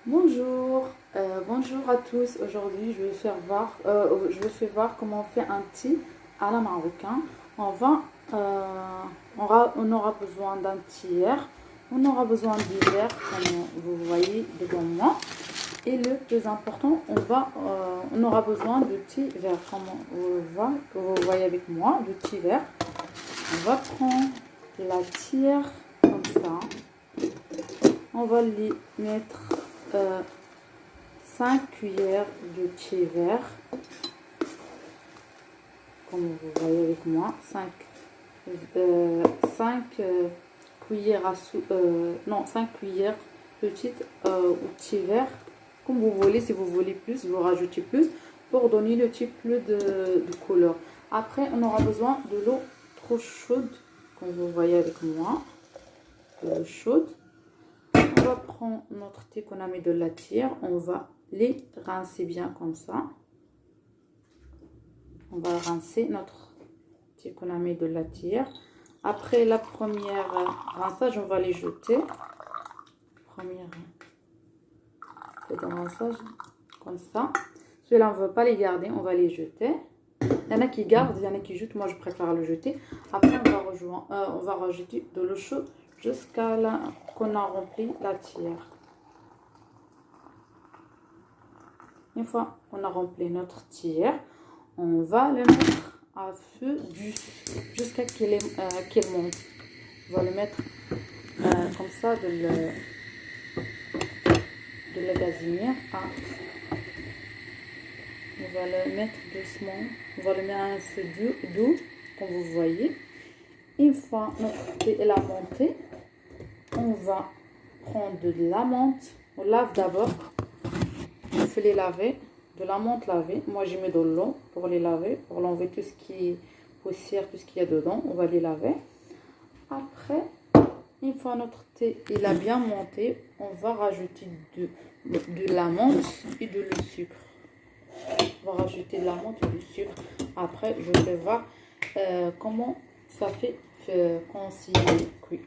Bonjour à tous. Aujourd'hui, je vais faire voir comment on fait un thé à la marocain. On va, on aura besoin d'un tiers, on aura besoin du verre, comme vous voyez devant moi. Et le plus important, on aura besoin de thé vert, comme vous voyez avec moi, de thé vert. On va prendre la tiers comme ça. On va lui mettre 5 cuillères de thé vert, comme vous voyez avec moi, 5 cuillères à soupe, non, 5 cuillères petites au thé vert, comme vous voulez. Si vous voulez plus, vous rajoutez plus pour donner le thé plus de couleur. Après, on aura besoin de l'eau trop chaude, comme vous voyez avec moi, de l'eau chaude. On va prendre notre thé qu'on a mis de la tière, on va les rincer bien comme ça. On va rincer notre thé qu'on a mis de la tière. Après la première rinçage, on va les jeter. Première de rinçage, comme ça. Ceux-là, on ne veut pas les garder, on va les jeter. Il y en a qui gardent, il y en a qui jettent. Moi, je préfère le jeter. Après, on va rajouter de l'eau chaude jusqu'à là qu'on a rempli la tière. Une fois qu'on a rempli notre tière, on va le mettre à feu jusqu'à qu'il monte. On va le mettre comme ça de la gazinière. On va le mettre doucement. On va le mettre à un feu doux, comme vous voyez. Une fois notre thé est monté, on va prendre de la menthe. On lave d'abord. On fait les laver, de la menthe lavée. Moi, j'ai mis de l'eau pour les laver, pour l'enlever tout ce qui est poussière, tout ce qu'il y a dedans. On va les laver. Après, une fois notre thé il a bien monté, on va rajouter de la menthe et de le sucre. On va rajouter de la menthe et du sucre. Après, je vais voir comment ça fait quand c'est cuit.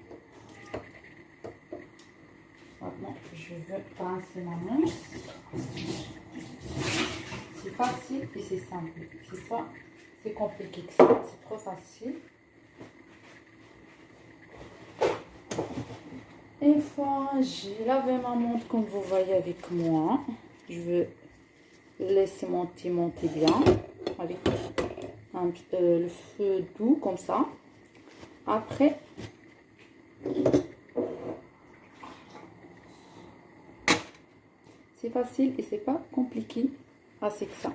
Maintenant, je vais rincer ma menthe. C'est facile et c'est simple. C'est pas, c'est compliqué que ça. C'est trop facile. Une fois j'ai lavé ma menthe comme vous voyez avec moi, je vais laisser monter bien avec le feu doux comme ça. Après, c'est facile et c'est pas compliqué assez que ça.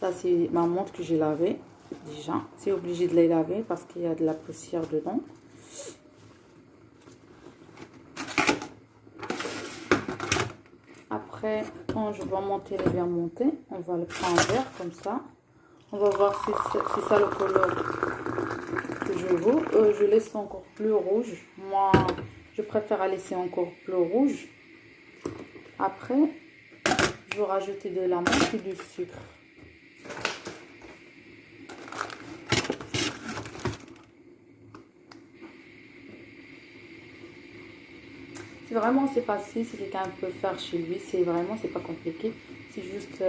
Ça c'est ma menthe que j'ai lavée déjà. C'est obligé de les laver parce qu'il y a de la poussière dedans. Après, quand je vais monter les bien montés, on va le prendre en verre comme ça. On va voir si c'est ça le couleur que je veux. Je laisse encore plus rouge. Moi, je préfère laisser encore plus rouge. Après, je vais rajouter de la menthe et du sucre. C'est facile, si quelqu'un peut faire chez lui, c'est pas compliqué. C'est juste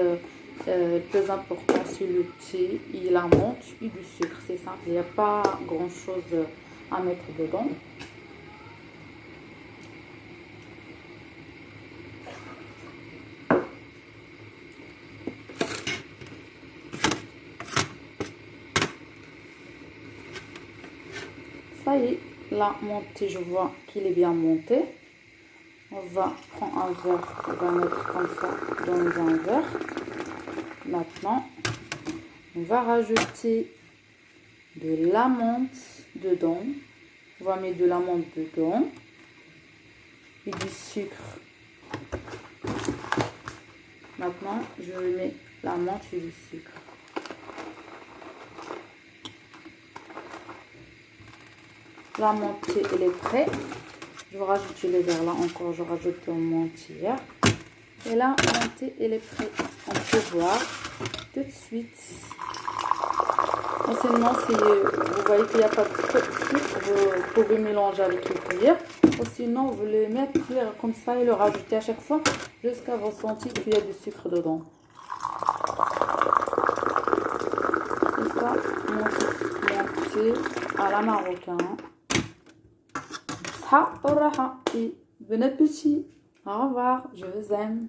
le plus important, c'est le thé et la menthe et du sucre. C'est simple, il n'y a pas grand chose à mettre dedans. Ça y est, la montée, je vois qu'il est bien monté. On va prendre un verre, on va mettre comme ça dans un verre. Maintenant, on va rajouter de la menthe dedans. On va mettre de la menthe dedans et du sucre. Maintenant, je mets la menthe et du sucre. La montée, elle est prête. Je vais rajouter le verre là encore. Je rajoute mon tiers. Et là, la montée, elle est prête. On peut voir tout de suite. Et sinon, si vous voyez qu'il n'y a pas de sucre, vous pouvez mélanger avec une cuillère. Ou sinon, vous le mettez cuire comme ça et le rajouter à chaque fois jusqu'à ressentir qu'il y a du sucre dedans. Et ça, mon thé à la marocain. Ça, au revoir et bon appétit. Au revoir, je vous aime.